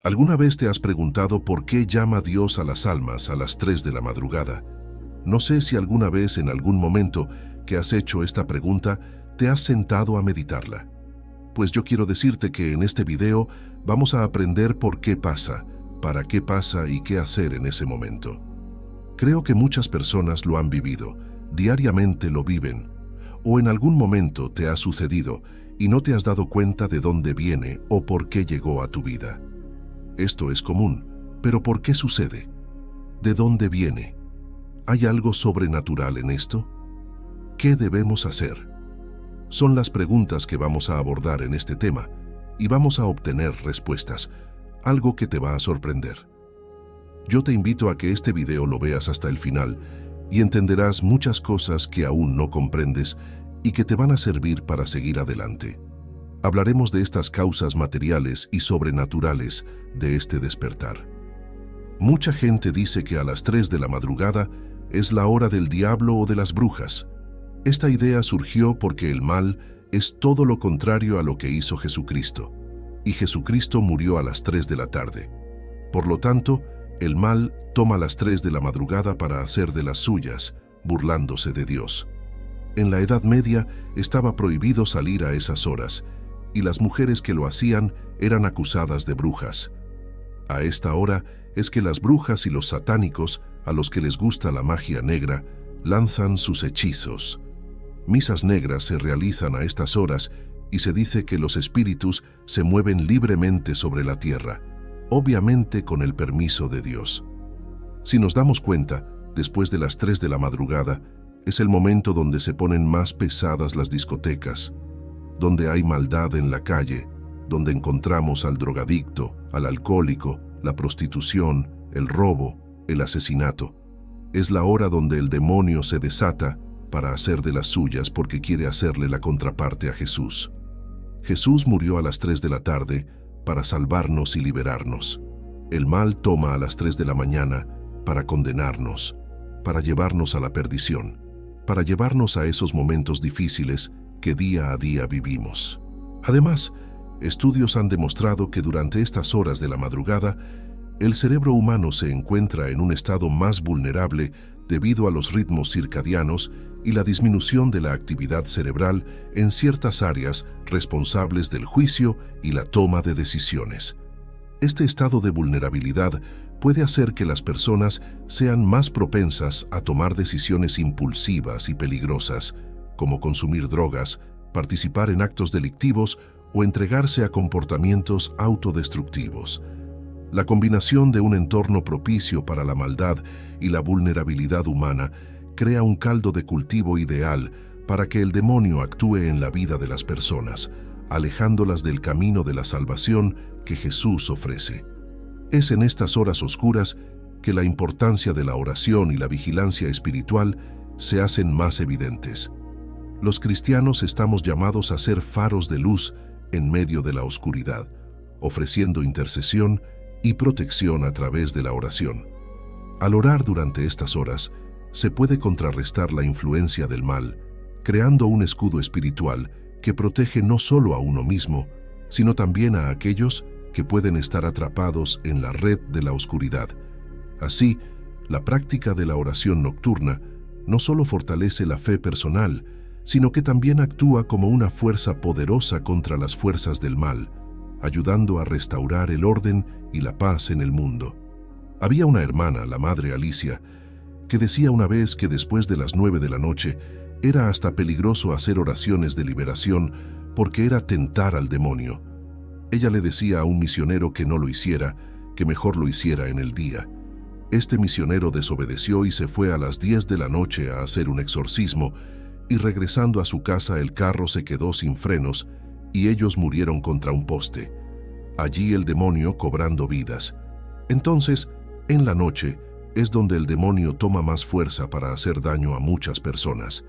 ¿Alguna vez te has preguntado por qué llama Dios a las almas a las 3 de la madrugada? No sé si alguna vez en algún momento que has hecho esta pregunta te has sentado a meditarla. Pues yo quiero decirte que en este video vamos a aprender por qué pasa, para qué pasa y qué hacer en ese momento. Creo que muchas personas lo han vivido, diariamente lo viven, o en algún momento te ha sucedido y no te has dado cuenta de dónde viene o por qué llegó a tu vida. Esto es común, pero ¿por qué sucede? ¿De dónde viene? ¿Hay algo sobrenatural en esto? ¿Qué debemos hacer? Son las preguntas que vamos a abordar en este tema y vamos a obtener respuestas, algo que te va a sorprender. Yo te invito a que este video lo veas hasta el final y entenderás muchas cosas que aún no comprendes y que te van a servir para seguir adelante. Hablaremos de estas causas materiales y sobrenaturales de este despertar. Mucha gente dice que a las 3 de la madrugada es la hora del diablo o de las brujas. Esta idea surgió porque el mal es todo lo contrario a lo que hizo Jesucristo, y Jesucristo murió a las 3 de la tarde. Por lo tanto, el mal toma las 3 de la madrugada para hacer de las suyas, burlándose de Dios. En la Edad Media estaba prohibido salir a esas horas, y las mujeres que lo hacían eran acusadas de brujas. A esta hora es que las brujas y los satánicos, a los que les gusta la magia negra, lanzan sus hechizos. Misas negras se realizan a estas horas y se dice que los espíritus se mueven libremente sobre la tierra, obviamente con el permiso de Dios. Si nos damos cuenta, después de las 3 de la madrugada, es el momento donde se ponen más pesadas las discotecas, donde hay maldad en la calle, donde encontramos al drogadicto, al alcohólico, la prostitución, el robo, el asesinato. Es la hora donde el demonio se desata para hacer de las suyas porque quiere hacerle la contraparte a Jesús. Jesús murió a las 3 de la tarde para salvarnos y liberarnos. El mal toma a las 3 de la mañana para condenarnos, para llevarnos a la perdición, para llevarnos a esos momentos difíciles que día a día vivimos. Además, estudios han demostrado que durante estas horas de la madrugada, el cerebro humano se encuentra en un estado más vulnerable debido a los ritmos circadianos y la disminución de la actividad cerebral en ciertas áreas responsables del juicio y la toma de decisiones. Este estado de vulnerabilidad puede hacer que las personas sean más propensas a tomar decisiones impulsivas y peligrosas, como consumir drogas, participar en actos delictivos o entregarse a comportamientos autodestructivos. La combinación de un entorno propicio para la maldad y la vulnerabilidad humana crea un caldo de cultivo ideal para que el demonio actúe en la vida de las personas, alejándolas del camino de la salvación que Jesús ofrece. Es en estas horas oscuras que la importancia de la oración y la vigilancia espiritual se hacen más evidentes. Los cristianos estamos llamados a ser faros de luz en medio de la oscuridad, ofreciendo intercesión y protección a través de la oración. Al orar durante estas horas, se puede contrarrestar la influencia del mal, creando un escudo espiritual que protege no solo a uno mismo, sino también a aquellos que pueden estar atrapados en la red de la oscuridad. Así, la práctica de la oración nocturna no solo fortalece la fe personal, sino que también actúa como una fuerza poderosa contra las fuerzas del mal, ayudando a restaurar el orden y la paz en el mundo. Había una hermana, la madre Alicia, que decía una vez que después de las 9 de la noche era hasta peligroso hacer oraciones de liberación porque era tentar al demonio. Ella le decía a un misionero que no lo hiciera, que mejor lo hiciera en el día. Este misionero desobedeció y se fue a las 10 de la noche a hacer un exorcismo, y regresando a su casa el carro se quedó sin frenos y ellos murieron contra un poste. Allí el demonio cobrando vidas. Entonces, en la noche, es donde el demonio toma más fuerza para hacer daño a muchas personas.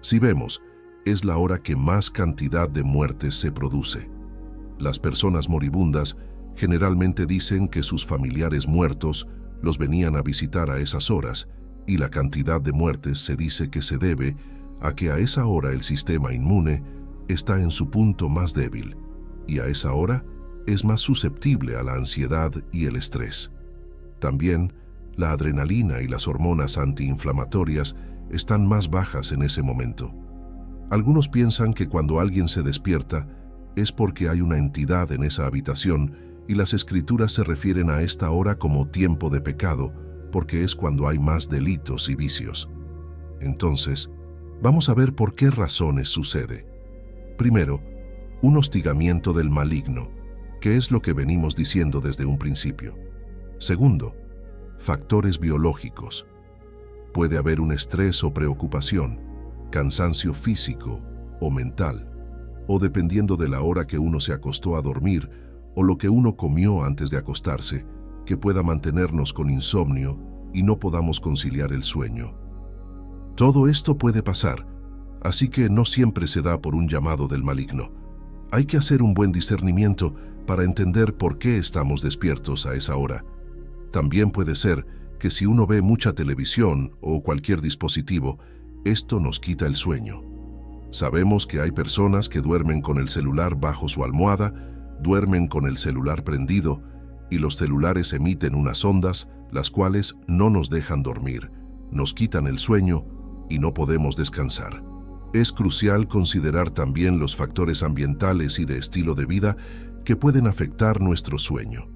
Si vemos, es la hora que más cantidad de muertes se produce. Las personas moribundas generalmente dicen que sus familiares muertos los venían a visitar a esas horas, y la cantidad de muertes se dice que se debe a que a esa hora el sistema inmune está en su punto más débil, y a esa hora es más susceptible a la ansiedad y el estrés. También, la adrenalina y las hormonas antiinflamatorias están más bajas en ese momento. Algunos piensan que cuando alguien se despierta es porque hay una entidad en esa habitación y las escrituras se refieren a esta hora como tiempo de pecado, porque es cuando hay más delitos y vicios. Entonces, vamos a ver por qué razones sucede. Primero, un hostigamiento del maligno, que es lo que venimos diciendo desde un principio. Segundo, factores biológicos. Puede haber un estrés o preocupación, cansancio físico o mental, o dependiendo de la hora que uno se acostó a dormir o lo que uno comió antes de acostarse, que pueda mantenernos con insomnio y no podamos conciliar el sueño. Todo esto puede pasar, así que no siempre se da por un llamado del maligno. Hay que hacer un buen discernimiento para entender por qué estamos despiertos a esa hora. También puede ser que si uno ve mucha televisión o cualquier dispositivo, esto nos quita el sueño. Sabemos que hay personas que duermen con el celular bajo su almohada, duermen con el celular prendido, y los celulares emiten unas ondas, las cuales no nos dejan dormir, nos quitan el sueño y no podemos descansar. Es crucial considerar también los factores ambientales y de estilo de vida que pueden afectar nuestro sueño.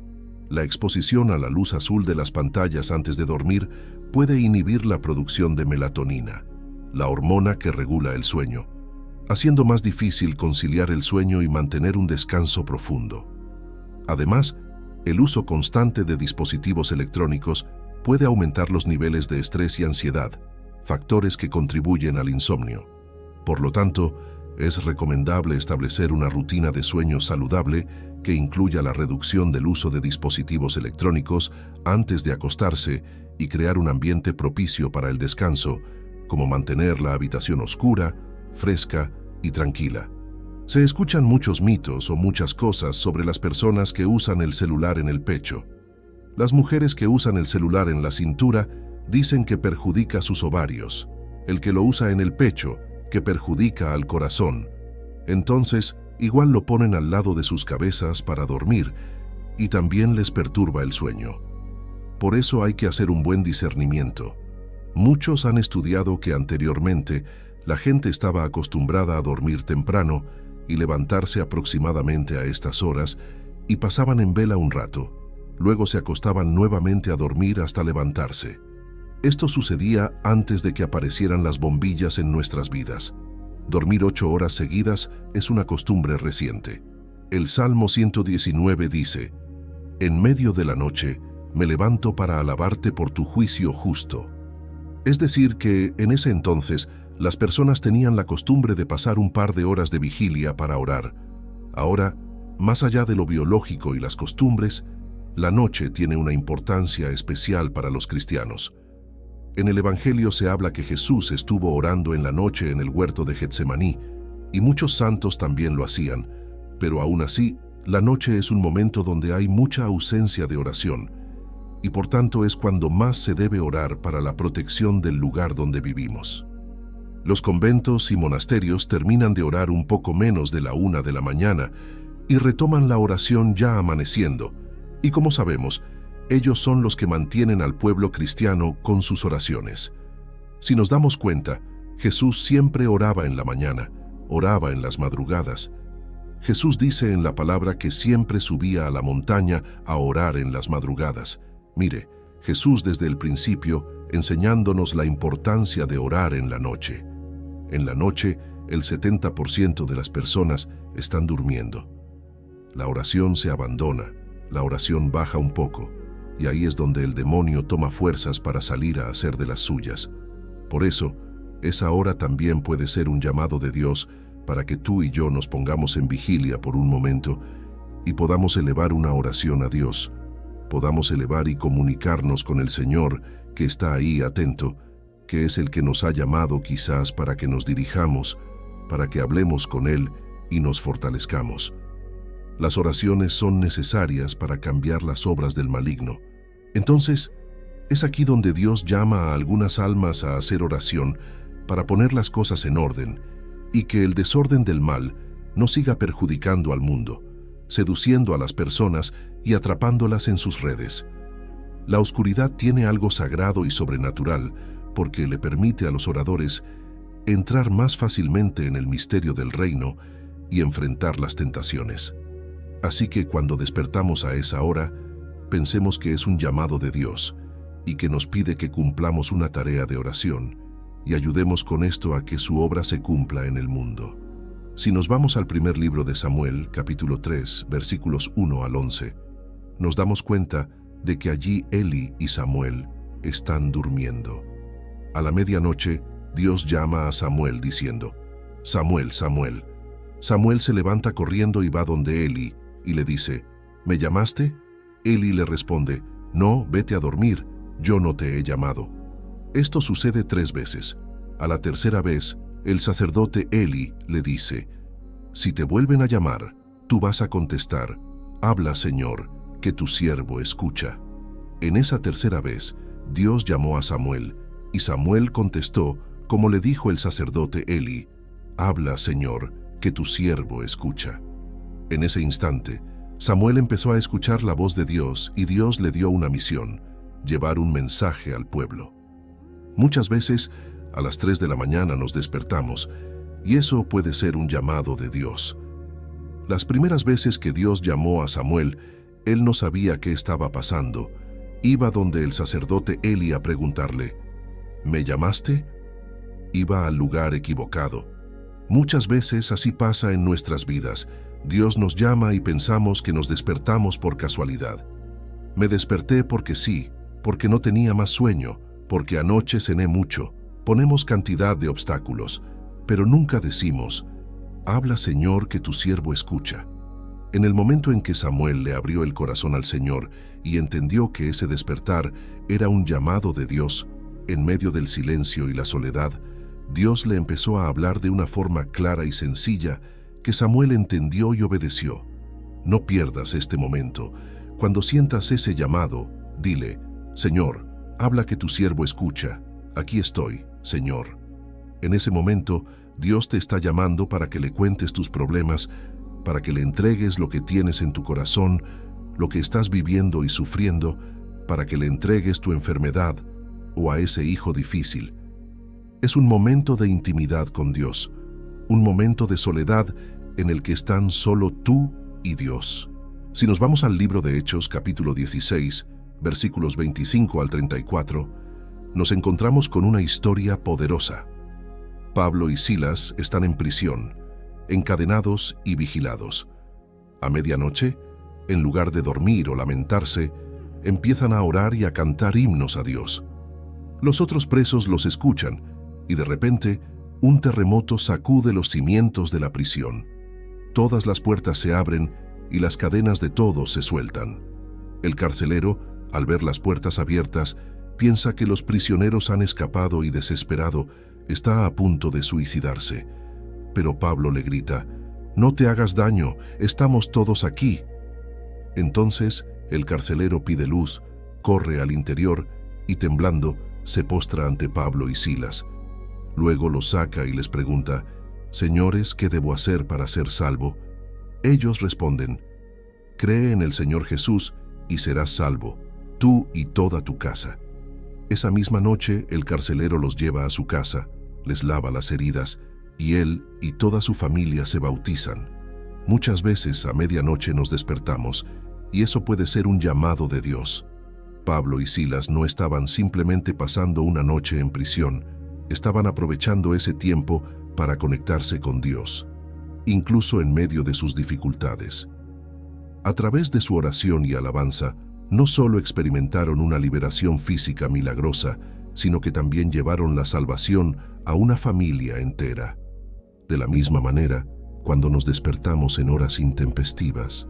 La exposición a la luz azul de las pantallas antes de dormir puede inhibir la producción de melatonina, la hormona que regula el sueño, haciendo más difícil conciliar el sueño y mantener un descanso profundo. Además, el uso constante de dispositivos electrónicos puede aumentar los niveles de estrés y ansiedad, factores que contribuyen al insomnio. Por lo tanto, es recomendable establecer una rutina de sueño saludable que incluya la reducción del uso de dispositivos electrónicos antes de acostarse y crear un ambiente propicio para el descanso, como mantener la habitación oscura, fresca y tranquila. Se escuchan muchos mitos o muchas cosas sobre las personas que usan el celular en el pecho. Las mujeres que usan el celular en la cintura dicen que perjudica sus ovarios, el que lo usa en el pecho, que perjudica al corazón. Entonces, igual lo ponen al lado de sus cabezas para dormir y también les perturba el sueño. Por eso hay que hacer un buen discernimiento. Muchos han estudiado que anteriormente la gente estaba acostumbrada a dormir temprano y levantarse aproximadamente a estas horas y pasaban en vela un rato. Luego se acostaban nuevamente a dormir hasta levantarse. Esto sucedía antes de que aparecieran las bombillas en nuestras vidas. Dormir 8 horas seguidas es una costumbre reciente. El Salmo 119 dice: «En medio de la noche me levanto para alabarte por tu juicio justo». Es decir que, en ese entonces, las personas tenían la costumbre de pasar un par de horas de vigilia para orar. Ahora, más allá de lo biológico y las costumbres, la noche tiene una importancia especial para los cristianos. En el Evangelio se habla que Jesús estuvo orando en la noche en el huerto de Getsemaní, y muchos santos también lo hacían, pero aún así, la noche es un momento donde hay mucha ausencia de oración, y por tanto es cuando más se debe orar para la protección del lugar donde vivimos. Los conventos y monasterios terminan de orar un poco menos de la 1 de la mañana y retoman la oración ya amaneciendo, y como sabemos, ellos son los que mantienen al pueblo cristiano con sus oraciones. Si nos damos cuenta, Jesús siempre oraba en la mañana, oraba en las madrugadas. Jesús dice en la palabra que siempre subía a la montaña a orar en las madrugadas. Mire, Jesús desde el principio enseñándonos la importancia de orar en la noche. En la noche, el 70% de las personas están durmiendo. La oración se abandona, la oración baja un poco, y ahí es donde el demonio toma fuerzas para salir a hacer de las suyas. Por eso, esa hora también puede ser un llamado de Dios para que tú y yo nos pongamos en vigilia por un momento y podamos elevar una oración a Dios, podamos elevar y comunicarnos con el Señor que está ahí atento, que es el que nos ha llamado quizás para que nos dirijamos, para que hablemos con Él y nos fortalezcamos. Las oraciones son necesarias para cambiar las obras del maligno. Entonces, es aquí donde Dios llama a algunas almas a hacer oración para poner las cosas en orden y que el desorden del mal no siga perjudicando al mundo. seduciendo a las personas y atrapándolas en sus redes. La oscuridad tiene algo sagrado y sobrenatural porque le permite a los oradores entrar más fácilmente en el misterio del reino y enfrentar las tentaciones. Así que cuando despertamos a esa hora, pensemos que es un llamado de Dios y que nos pide que cumplamos una tarea de oración y ayudemos con esto a que su obra se cumpla en el mundo. Si nos vamos al primer libro de Samuel, capítulo 3, versículos 1 al 11, nos damos cuenta de que allí Eli y Samuel están durmiendo. A la medianoche, Dios llama a Samuel diciendo, «Samuel, Samuel». Samuel se levanta corriendo y va donde Eli y le dice, «¿Me llamaste?». Eli le responde, «No, vete a dormir, yo no te he llamado». Esto sucede 3 veces. A la tercera vez, el sacerdote Eli le dice, «Si te vuelven a llamar, tú vas a contestar, habla, Señor, que tu siervo escucha». En esa tercera vez, Dios llamó a Samuel, y Samuel contestó, como le dijo el sacerdote Eli, «Habla, Señor, que tu siervo escucha». En ese instante, Samuel empezó a escuchar la voz de Dios y Dios le dio una misión, llevar un mensaje al pueblo. Muchas veces, a las 3 de la mañana nos despertamos, y eso puede ser un llamado de Dios. Las primeras veces que Dios llamó a Samuel, él no sabía qué estaba pasando. Iba donde el sacerdote Eli a preguntarle, «¿Me llamaste?». Iba al lugar equivocado. Muchas veces así pasa en nuestras vidas. Dios nos llama y pensamos que nos despertamos por casualidad. Me desperté porque sí, porque no tenía más sueño, porque anoche cené mucho. Ponemos cantidad de obstáculos, pero nunca decimos, «Habla, Señor, que tu siervo escucha». En el momento en que Samuel le abrió el corazón al Señor y entendió que ese despertar era un llamado de Dios, en medio del silencio y la soledad, Dios le empezó a hablar de una forma clara y sencilla que Samuel entendió y obedeció. No pierdas este momento. Cuando sientas ese llamado, dile, «Señor, habla que tu siervo escucha. Aquí estoy, Señor». En ese momento, Dios te está llamando para que le cuentes tus problemas, para que le entregues lo que tienes en tu corazón, lo que estás viviendo y sufriendo, para que le entregues tu enfermedad o a ese hijo difícil. Es un momento de intimidad con Dios, un momento de soledad en el que están solo tú y Dios. Si nos vamos al libro de Hechos, capítulo 16, versículos 25 al 34, nos encontramos con una historia poderosa. Pablo y Silas están en prisión, encadenados y vigilados. A medianoche, en lugar de dormir o lamentarse, empiezan a orar y a cantar himnos a Dios. Los otros presos los escuchan y de repente un terremoto sacude los cimientos de la prisión. Todas las puertas se abren y las cadenas de todos se sueltan. El carcelero, al ver las puertas abiertas, piensa que los prisioneros han escapado y desesperado está a punto de suicidarse. Pero Pablo le grita, «No te hagas daño, estamos todos aquí». Entonces el carcelero pide luz, corre al interior y temblando se postra ante Pablo y Silas. Luego los saca y les pregunta, «Señores, ¿qué debo hacer para ser salvo?». Ellos responden, «Cree en el Señor Jesús y serás salvo, tú y toda tu casa». Esa misma noche el carcelero los lleva a su casa, les lava las heridas y él y toda su familia se bautizan. Muchas veces a medianoche nos despertamos y eso puede ser un llamado de Dios. Pablo y Silas no estaban simplemente pasando una noche en prisión, estaban aprovechando ese tiempo para conectarse con Dios, incluso en medio de sus dificultades. A través de su oración y alabanza, no solo experimentaron una liberación física milagrosa, sino que también llevaron la salvación a una familia entera. De la misma manera, cuando nos despertamos en horas intempestivas,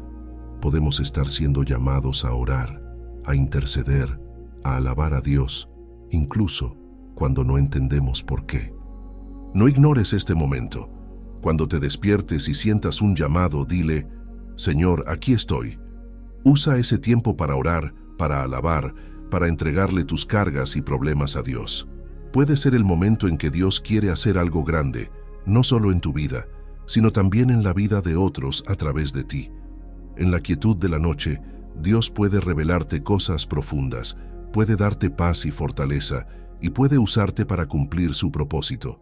podemos estar siendo llamados a orar, a interceder, a alabar a Dios, incluso cuando no entendemos por qué. No ignores este momento. Cuando te despiertes y sientas un llamado, dile, «Señor, aquí estoy». Usa ese tiempo para orar, para alabar, para entregarle tus cargas y problemas a Dios. Puede ser el momento en que Dios quiere hacer algo grande, no solo en tu vida, sino también en la vida de otros a través de ti. En la quietud de la noche, Dios puede revelarte cosas profundas, puede darte paz y fortaleza, y puede usarte para cumplir su propósito.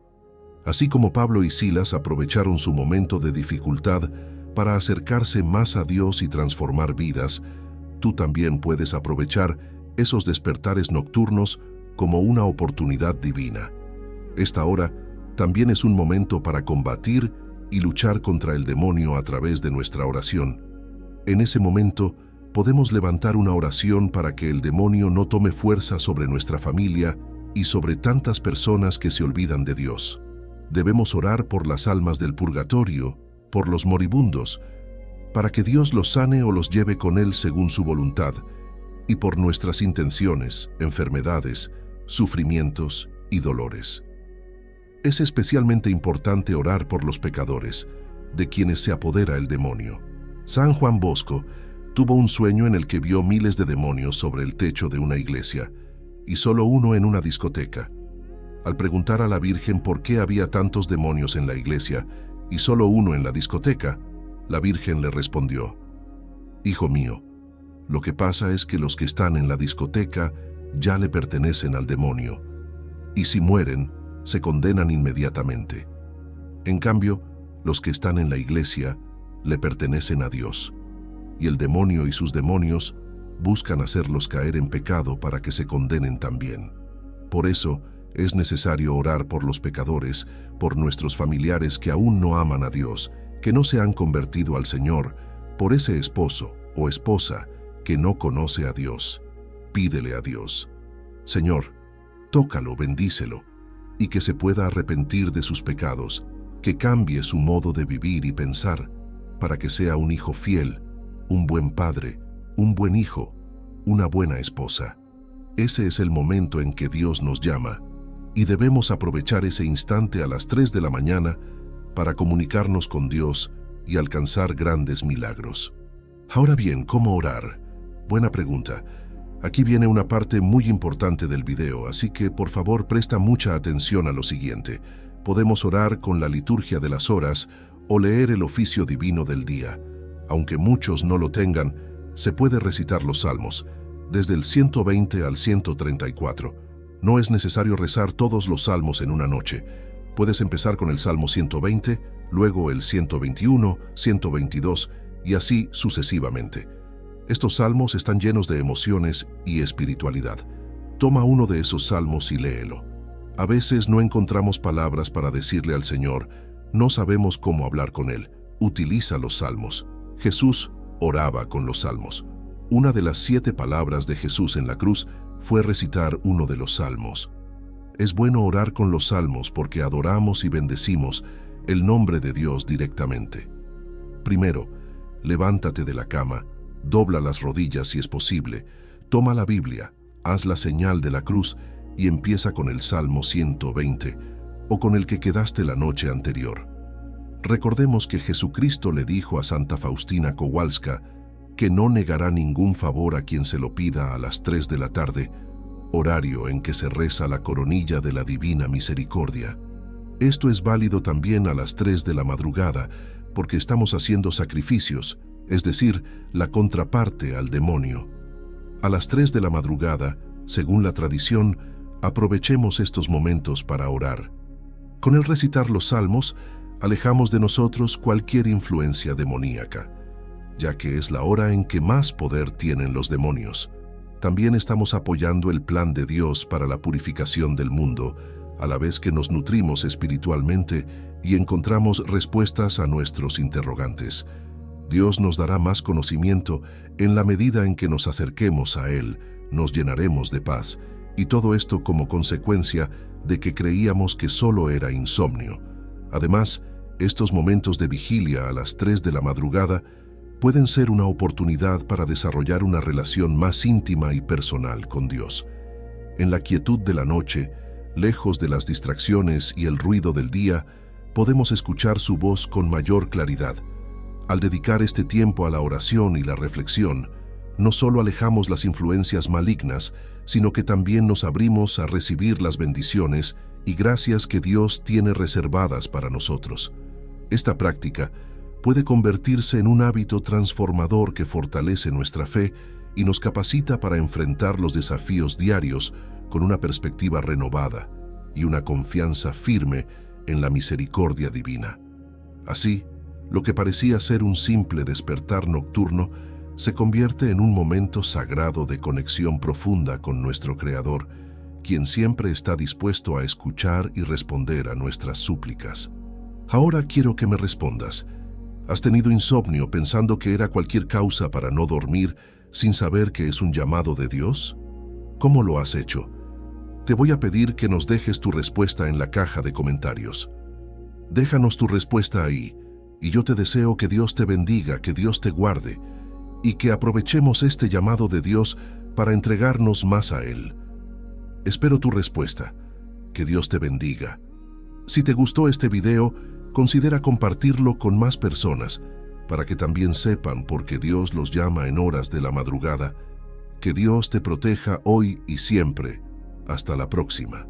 Así como Pablo y Silas aprovecharon su momento de dificultad para acercarse más a Dios y transformar vidas, tú también puedes aprovechar esos despertares nocturnos como una oportunidad divina. Esta hora también es un momento para combatir y luchar contra el demonio a través de nuestra oración. En ese momento, podemos levantar una oración para que el demonio no tome fuerza sobre nuestra familia y sobre tantas personas que se olvidan de Dios. Debemos orar por las almas del purgatorio, por los moribundos, para que Dios los sane o los lleve con Él según su voluntad, y por nuestras intenciones, enfermedades, sufrimientos y dolores. Es especialmente importante orar por los pecadores, de quienes se apodera el demonio. San Juan Bosco tuvo un sueño en el que vio miles de demonios sobre el techo de una iglesia, y solo uno en una discoteca. Al preguntar a la Virgen por qué había tantos demonios en la iglesia y solo uno en la discoteca, la Virgen le respondió: «Hijo mío, lo que pasa es que los que están en la discoteca ya le pertenecen al demonio, y si mueren, se condenan inmediatamente. En cambio, los que están en la iglesia le pertenecen a Dios, y el demonio y sus demonios buscan hacerlos caer en pecado para que se condenen también. Por eso, es necesario orar por los pecadores, por nuestros familiares que aún no aman a Dios, que no se han convertido al Señor, por ese esposo o esposa que no conoce a Dios. Pídele a Dios: Señor, tócalo, bendícelo, y que se pueda arrepentir de sus pecados, que cambie su modo de vivir y pensar, para que sea un hijo fiel, un buen padre, un buen hijo, una buena esposa. Ese es el momento en que Dios nos llama, y debemos aprovechar ese instante a las 3 de la mañana para comunicarnos con Dios y alcanzar grandes milagros. Ahora bien, ¿cómo orar? Buena pregunta. Aquí viene una parte muy importante del video, así que por favor presta mucha atención a lo siguiente. Podemos orar con la liturgia de las horas o leer el oficio divino del día. Aunque muchos no lo tengan, se puede recitar los salmos, desde el 120 al 134. No es necesario rezar todos los salmos en una noche. Puedes empezar con el Salmo 120, luego el 121, 122 y así sucesivamente. Estos salmos están llenos de emociones y espiritualidad. Toma uno de esos salmos y léelo. A veces no encontramos palabras para decirle al Señor, no sabemos cómo hablar con Él. Utiliza los salmos. Jesús oraba con los salmos. Una de las 7 palabras de Jesús en la cruz fue recitar uno de los salmos. Es bueno orar con los salmos porque adoramos y bendecimos el nombre de Dios directamente. Primero, levántate de la cama, dobla las rodillas si es posible, toma la Biblia, haz la señal de la cruz y empieza con el Salmo 120 o con el que quedaste la noche anterior. Recordemos que Jesucristo le dijo a Santa Faustina Kowalska que no negará ningún favor a quien se lo pida a las 3 de la tarde, horario en que se reza la coronilla de la Divina Misericordia. Esto es válido también a las 3 de la madrugada, porque estamos haciendo sacrificios, es decir, la contraparte al demonio. A las 3 de la madrugada, según la tradición, aprovechemos estos momentos para orar. Con el recitar los salmos, alejamos de nosotros cualquier influencia demoníaca, ya que es la hora en que más poder tienen los demonios. También estamos apoyando el plan de Dios para la purificación del mundo, a la vez que nos nutrimos espiritualmente y encontramos respuestas a nuestros interrogantes. Dios nos dará más conocimiento en la medida en que nos acerquemos a Él, nos llenaremos de paz, y todo esto como consecuencia de que creíamos que solo era insomnio. Además, estos momentos de vigilia a las 3 de la madrugada pueden ser una oportunidad para desarrollar una relación más íntima y personal con Dios. En la quietud de la noche, lejos de las distracciones y el ruido del día, podemos escuchar su voz con mayor claridad. Al dedicar este tiempo a la oración y la reflexión, no solo alejamos las influencias malignas, sino que también nos abrimos a recibir las bendiciones y gracias que Dios tiene reservadas para nosotros. Esta práctica puede convertirse en un hábito transformador que fortalece nuestra fe y nos capacita para enfrentar los desafíos diarios con una perspectiva renovada y una confianza firme en la misericordia divina. Así, lo que parecía ser un simple despertar nocturno se convierte en un momento sagrado de conexión profunda con nuestro Creador, quien siempre está dispuesto a escuchar y responder a nuestras súplicas. Ahora quiero que me respondas. ¿Has tenido insomnio pensando que era cualquier causa para no dormir sin saber que es un llamado de Dios? ¿Cómo lo has hecho? Te voy a pedir que nos dejes tu respuesta en la caja de comentarios. Déjanos tu respuesta ahí, y yo te deseo que Dios te bendiga, que Dios te guarde, y que aprovechemos este llamado de Dios para entregarnos más a Él. Espero tu respuesta. Que Dios te bendiga. Si te gustó este video, considera compartirlo con más personas para que también sepan por qué Dios los llama en horas de la madrugada. Que Dios te proteja hoy y siempre. Hasta la próxima.